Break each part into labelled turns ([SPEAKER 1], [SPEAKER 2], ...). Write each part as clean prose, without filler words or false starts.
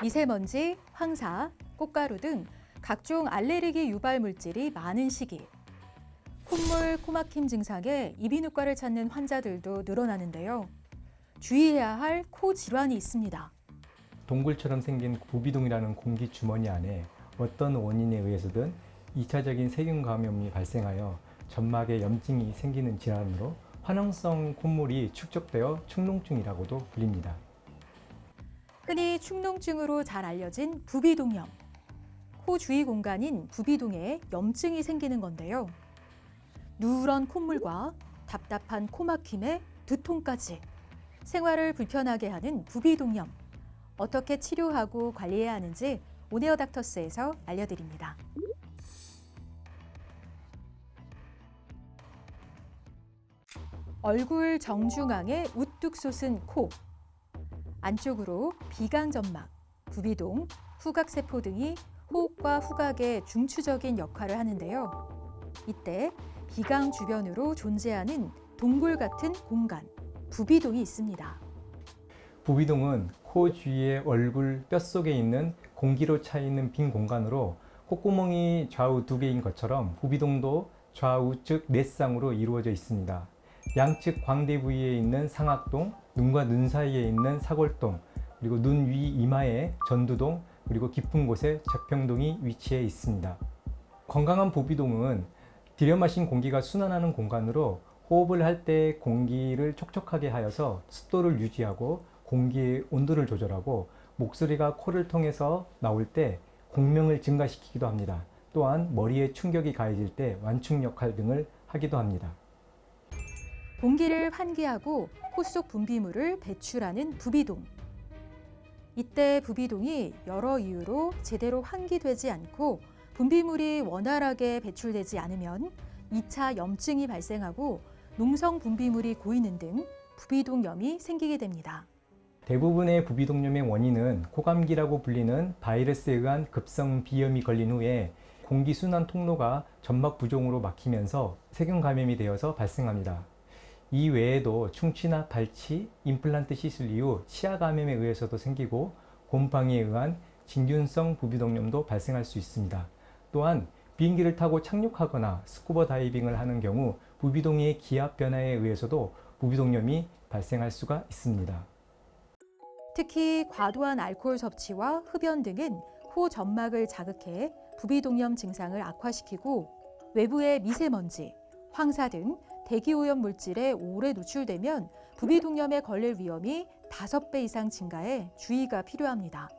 [SPEAKER 1] 미세먼지, 황사, 꽃가루 등 각종 알레르기 유발 물질이 많은 시기. 콧물, 코막힘 증상에 이비인후과를 찾는 환자들도 늘어나는데요. 주의해야 할 코 질환이 있습니다.
[SPEAKER 2] 동굴처럼 생긴 부비동이라는 공기 주머니 안에 어떤 원인에 의해서든 2차적인 세균 감염이 발생하여 점막에 염증이 생기는 질환으로 화농성 콧물이 축적되어 축농증이라고도 불립니다.
[SPEAKER 1] 흔히 축농증으로 잘 알려진 부비동염. 코 주위 공간인 부비동에 염증이 생기는 건데요. 누런 콧물과 답답한 코막힘에 두통까지 생활을 불편하게 하는 부비동염. 어떻게 치료하고 관리해야 하는지 온에어 닥터스에서 알려드립니다. 얼굴 정중앙에 우뚝 솟은 코. 안쪽으로 비강점막, 부비동, 후각세포 등이 호흡과 후각의 중추적인 역할을 하는데요. 이때 비강 주변으로 존재하는 동굴 같은 공간, 부비동이 있습니다.
[SPEAKER 2] 부비동은 코 주위의 얼굴 뼛속에 있는 공기로 차 있는 빈 공간으로 콧구멍이 좌우 두 개인 것처럼 부비동도 좌우측 네 쌍으로 이루어져 있습니다. 양측 광대 부위에 있는 상악동, 눈과 눈 사이에 있는 사골동, 그리고 눈 위 이마에 전두동, 그리고 깊은 곳에 적평동이 위치해 있습니다. 건강한 부비동은 들여 마신 공기가 순환하는 공간으로 호흡을 할 때 공기를 촉촉하게 하여서 습도를 유지하고 공기의 온도를 조절하고 목소리가 코를 통해서 나올 때 공명을 증가시키기도 합니다. 또한 머리에 충격이 가해질 때 완충 역할 등을 하기도 합니다.
[SPEAKER 1] 공기를 환기하고 코 속 분비물을 배출하는 부비동. 이때 부비동이 여러 이유로 제대로 환기되지 않고 분비물이 원활하게 배출되지 않으면 2차 염증이 발생하고 농성 분비물이 고이는 등 부비동염이 생기게 됩니다.
[SPEAKER 2] 대부분의 부비동염의 원인은 코감기라고 불리는 바이러스에 의한 급성 비염이 걸린 후에 공기순환 통로가 점막 부종으로 막히면서 세균 감염이 되어서 발생합니다. 이 외에도 충치나 발치, 임플란트 시술 이후 치아 감염에 의해서도 생기고 곰팡이에 의한 진균성 부비동염도 발생할 수 있습니다. 또한 비행기를 타고 착륙하거나 스쿠버 다이빙을 하는 경우 부비동의 기압 변화에 의해서도 부비동염이 발생할 수가 있습니다.
[SPEAKER 1] 특히 과도한 알코올 섭취와 흡연 등은 코 점막을 자극해 부비동염 증상을 악화시키고 외부의 미세먼지, 황사 등 대기오염 물질에 오래 노출되면 부비동염에 걸릴 위험이 5배 이상 증가해 주의가 필요합니다.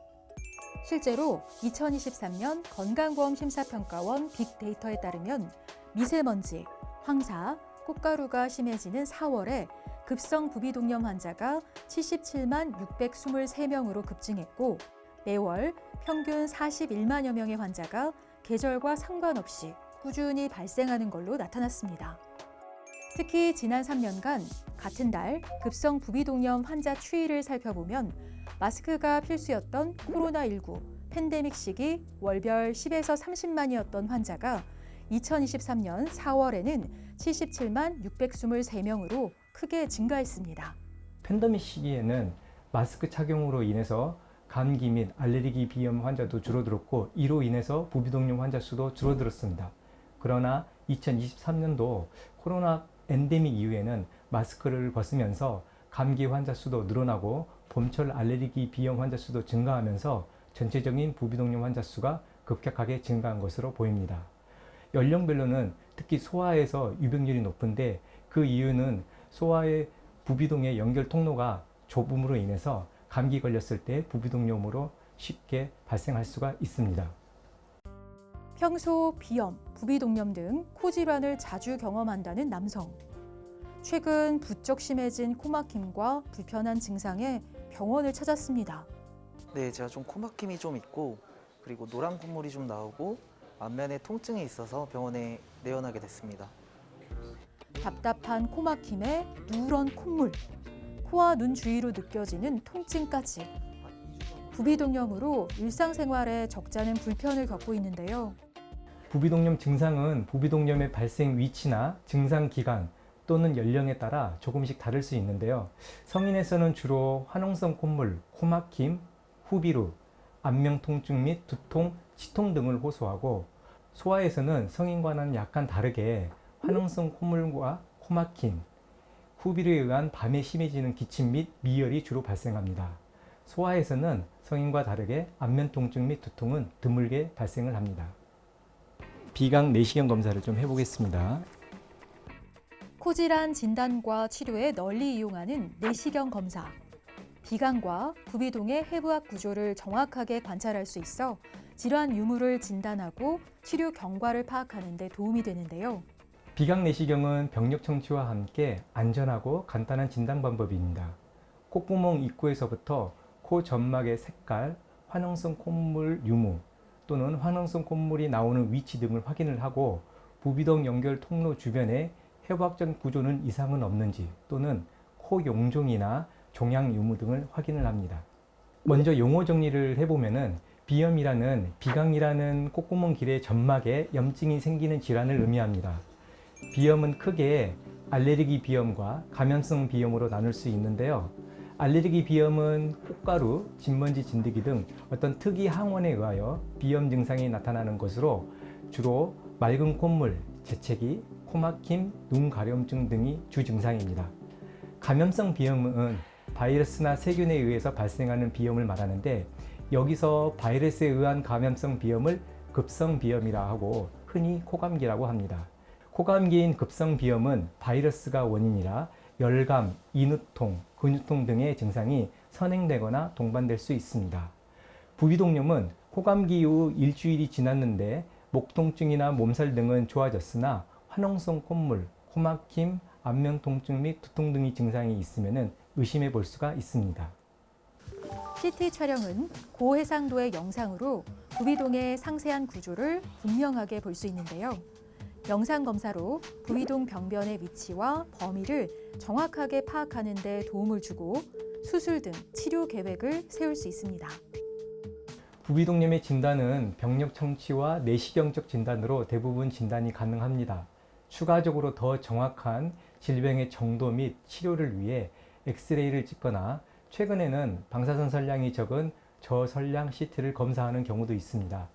[SPEAKER 1] 실제로 2023년 건강보험 심사평가원 빅데이터에 따르면 미세먼지, 황사, 꽃가루가 심해지는 4월에 급성 부비동염 환자가 77만 623명으로 급증했고 매월 평균 41만여 명의 환자가 계절과 상관없이 꾸준히 발생하는 걸로 나타났습니다. 특히 지난 3년간 같은 달 급성 부비동염 환자 추이를 살펴보면 마스크가 필수였던 코로나19 팬데믹 시기 월별 10에서 30만이었던 환자가 2023년 4월에는 77만 623명으로 크게 증가했습니다.
[SPEAKER 2] 팬데믹 시기에는 마스크 착용으로 인해서 감기 및 알레르기 비염 환자도 줄어들었고 이로 인해서 부비동염 환자 수도 줄어들었습니다. 그러나 2023년도 코로나 엔데믹 이후에는 마스크를 벗으면서 감기 환자 수도 늘어나고 봄철 알레르기 비염 환자 수도 증가하면서 전체적인 부비동염 환자 수가 급격하게 증가한 것으로 보입니다. 연령별로는 특히 소아에서 유병률이 높은데 그 이유는 소아의 부비동의 연결 통로가 좁음으로 인해서 감기 걸렸을 때 부비동염으로 쉽게 발생할 수가 있습니다.
[SPEAKER 1] 평소 비염, 부비동염 등 코 질환을 자주 경험한다는 남성. 최근 부쩍 심해진 코막힘과 불편한 증상에 병원을 찾았습니다.
[SPEAKER 3] 네, 제가 좀 코막힘이 좀 있고 그리고 노란 콧물이 좀 나오고 안면에 통증이 있어서 병원에 내원하게 됐습니다.
[SPEAKER 1] 답답한 코막힘에 누런 콧물, 코와 눈 주위로 느껴지는 통증까지. 부비동염으로 일상생활에 적잖은 불편을 겪고 있는데요.
[SPEAKER 2] 부비동염 증상은 부비동염의 발생 위치나 증상 기간 또는 연령에 따라 조금씩 다를 수 있는데요. 성인에서는 주로 화농성 콧물, 코막힘, 후비루, 안면 통증 및 두통, 치통 등을 호소하고, 소아에서는 성인과는 약간 다르게 화농성 콧물과 코막힘, 후비류에 의한 밤에 심해지는 기침 및 미열이 주로 발생합니다. 소아에서는 성인과 다르게 안면 통증 및 두통은 드물게 발생을 합니다. 비강 내시경 검사를 좀 해보겠습니다.
[SPEAKER 1] 코질환 진단과 치료에 널리 이용하는 내시경 검사. 비강과 부비동의 해부학 구조를 정확하게 관찰할 수 있어 질환 유무를 진단하고 치료 경과를 파악하는 데 도움이 되는데요.
[SPEAKER 2] 비강 내시경은 병력 청취와 함께 안전하고 간단한 진단 방법입니다. 콧구멍 입구에서부터 코 점막의 색깔, 화농성 콧물 유무 또는 화농성 콧물이 나오는 위치 등을 확인을 하고, 부비동 연결 통로 주변에 해부학적 구조는 이상은 없는지 또는 코 용종이나 종양 유무 등을 확인을 합니다. 먼저 용어 정리를 해보면은, 비염이라는 비강이라는 콧구멍 길의 점막에 염증이 생기는 질환을 의미합니다. 비염은 크게 알레르기 비염과 감염성 비염으로 나눌 수 있는데요. 알레르기 비염은 꽃가루, 진먼지 진드기 등 어떤 특이 항원에 의하여 비염 증상이 나타나는 것으로 주로 맑은 콧물, 재채기, 코막힘, 눈 가려움증 등이 주 증상입니다. 감염성 비염은 바이러스나 세균에 의해서 발생하는 비염을 말하는데, 여기서 바이러스에 의한 감염성 비염을 급성 비염이라 하고 흔히 코감기라고 합니다. 코감기인 급성 비염은 바이러스가 원인이라 열감, 인후통, 근육통 등의 증상이 선행되거나 동반될 수 있습니다. 부비동염은 코감기 이후 일주일이 지났는데 목 통증이나 몸살 등은 좋아졌으나 화농성 콧물, 코막힘, 안면 통증 및 두통 등의 증상이 있으면 의심해 볼 수가 있습니다.
[SPEAKER 1] CT 촬영은 고해상도의 영상으로 부비동의 상세한 구조를 분명하게 볼 수 있는데요. 영상 검사로 부비동 병변의 위치와 범위를 정확하게 파악하는 데 도움을 주고 수술 등 치료 계획을 세울 수 있습니다.
[SPEAKER 2] 부비동염의 진단은 병력 청취와 내시경적 진단으로 대부분 진단이 가능합니다. 추가적으로 더 정확한 질병의 정도 및 치료를 위해 엑스레이를 찍거나 최근에는 방사선설량이 적은 저설량 CT를 검사하는 경우도 있습니다.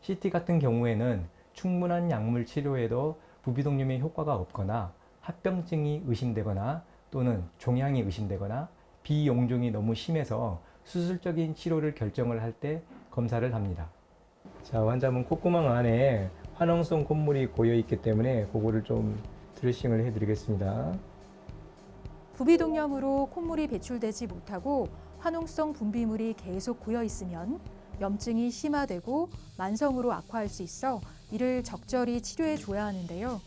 [SPEAKER 2] CT 같은 경우에는 충분한 약물 치료에도 부비동염의 효과가 없거나 합병증이 의심되거나 또는 종양이 의심되거나 비용종이 너무 심해서 수술적인 치료를 결정을 할 때 검사를 합니다. 자, 환자분 콧구멍 안에 화농성 콧물이 고여 있기 때문에 그거를 좀 드레싱을 해드리겠습니다.
[SPEAKER 1] 부비동염으로 콧물이 배출되지 못하고 화농성 분비물이 계속 고여 있으면 염증이 심화되고 만성으로 악화할 수 있어 이를 적절히 치료해 줘야 하는데요.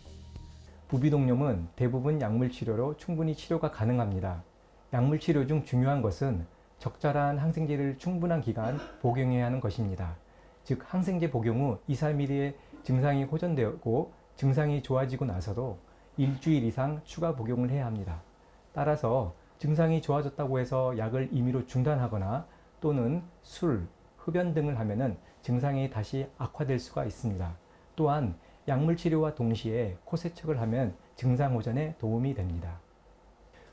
[SPEAKER 2] 부비동염은 대부분 약물 치료로 충분히 치료가 가능합니다. 약물 치료 중 중요한 것은 적절한 항생제를 충분한 기간 복용해야 하는 것입니다. 즉, 항생제 복용 후 2, 3일에 증상이 호전되고 증상이 좋아지고 나서도 일주일 이상 추가 복용을 해야 합니다. 따라서 증상이 좋아졌다고 해서 약을 임의로 중단하거나 또는 술, 흡연 등을 하면은 증상이 다시 악화될 수가 있습니다. 또한 약물 치료와 동시에 코 세척을 하면 증상 호전에 도움이 됩니다.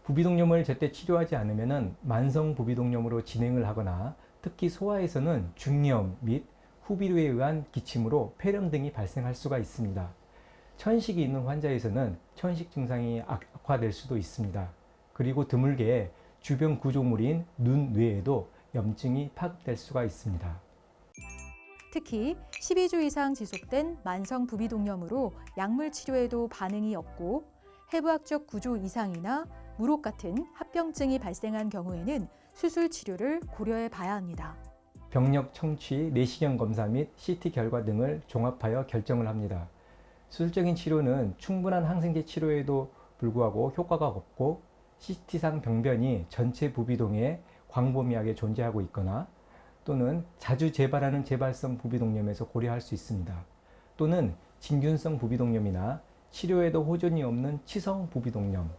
[SPEAKER 2] 부비동염을 제때 치료하지 않으면 만성 부비동염으로 진행을 하거나 특히 소아에서는 중이염 및 후비류에 의한 기침으로 폐렴 등이 발생할 수가 있습니다. 천식이 있는 환자에서는 천식 증상이 악화될 수도 있습니다. 그리고 드물게 주변 구조물인 눈 뇌에도 염증이 파급될 수가 있습니다.
[SPEAKER 1] 특히 12주 이상 지속된 만성 부비동염으로 약물 치료에도 반응이 없고 해부학적 구조 이상이나 무록 같은 합병증이 발생한 경우에는 수술 치료를 고려해 봐야 합니다.
[SPEAKER 2] 병력 청취, 내시경 검사 및 CT 결과 등을 종합하여 결정을 합니다. 수술적인 치료는 충분한 항생제 치료에도 불구하고 효과가 없고 CT상 병변이 전체 부비동에 광범위하게 존재하고 있거나 또는 자주 재발하는 재발성 부비동염에서 고려할 수 있습니다. 또는 진균성 부비동염이나 치료에도 호전이 없는 치성 부비동염,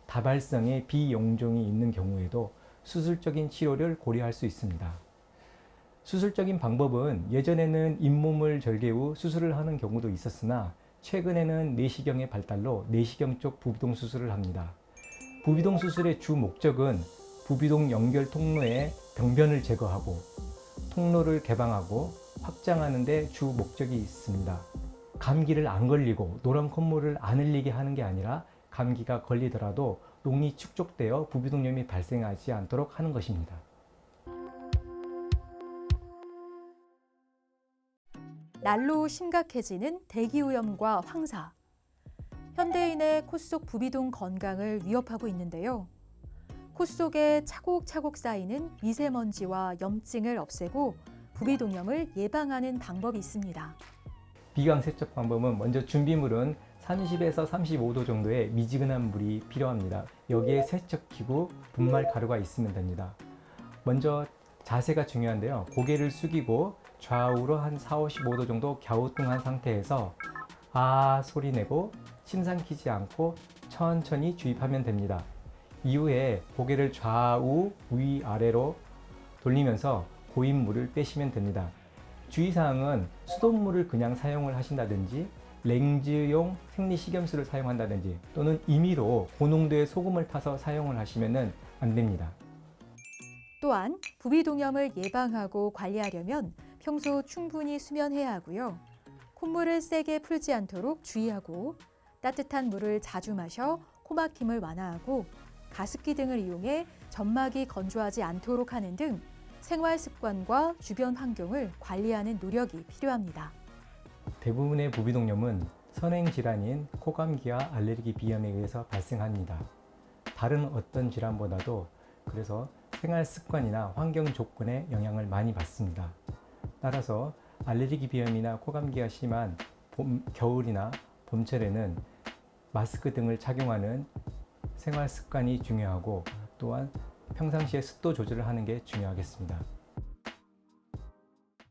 [SPEAKER 2] 다발성의 비용종이 있는 경우에도 수술적인 치료를 고려할 수 있습니다. 수술적인 방법은 예전에는 잇몸을 절개 후 수술을 하는 경우도 있었으나 최근에는 내시경의 발달로 내시경 쪽 부비동 수술을 합니다. 부비동 수술의 주 목적은 부비동 연결 통로의 병변을 제거하고 통로를 개방하고 확장하는 데 주 목적이 있습니다. 감기를 안 걸리고 노란 콧물을 안 흘리게 하는 게 아니라 감기가 걸리더라도 녹이 축적되어 부비동염이 발생하지 않도록 하는 것입니다.
[SPEAKER 1] 날로 심각해지는 대기오염과 황사. 현대인의 코 속 부비동 건강을 위협하고 있는데요. 코 속에 차곡차곡 쌓이는 미세먼지와 염증을 없애고 부비동염을 예방하는 방법이 있습니다.
[SPEAKER 2] 비강 세척 방법은 먼저 준비물은 30에서 35도 정도의 미지근한 물이 필요합니다. 여기에 세척기구, 분말 가루가 있으면 됩니다. 먼저 자세가 중요한데요. 고개를 숙이고 좌우로 한 40~50도 정도 갸우뚱한 상태에서 아 소리 내고 침 삼키지 않고 천천히 주입하면 됩니다. 이후에 고개를 좌우, 위아래로 돌리면서 고인 물을 빼시면 됩니다. 주의사항은 수돗물을 그냥 사용을 하신다든지 렌즈용 생리식염수를 사용한다든지 또는 임의로 고농도의 소금을 타서 사용을 하시면 안 됩니다.
[SPEAKER 1] 또한 부비동염을 예방하고 관리하려면 평소 충분히 수면해야 하고요. 콧물을 세게 풀지 않도록 주의하고 따뜻한 물을 자주 마셔 코막힘을 완화하고 가습기 등을 이용해 점막이 건조하지 않도록 하는 등 생활 습관과 주변 환경을 관리하는 노력이 필요합니다.
[SPEAKER 2] 대부분의 부비동염은 선행질환인 코감기와 알레르기 비염에 의해서 발생합니다. 다른 어떤 질환보다도 그래서 생활 습관이나 환경 조건에 영향을 많이 받습니다. 따라서 알레르기 비염이나 코감기가 심한 겨울이나 봄철에는 마스크 등을 착용하는 생활 습관이 중요하고 또한 평상시에 습도 조절을 하는 게 중요하겠습니다.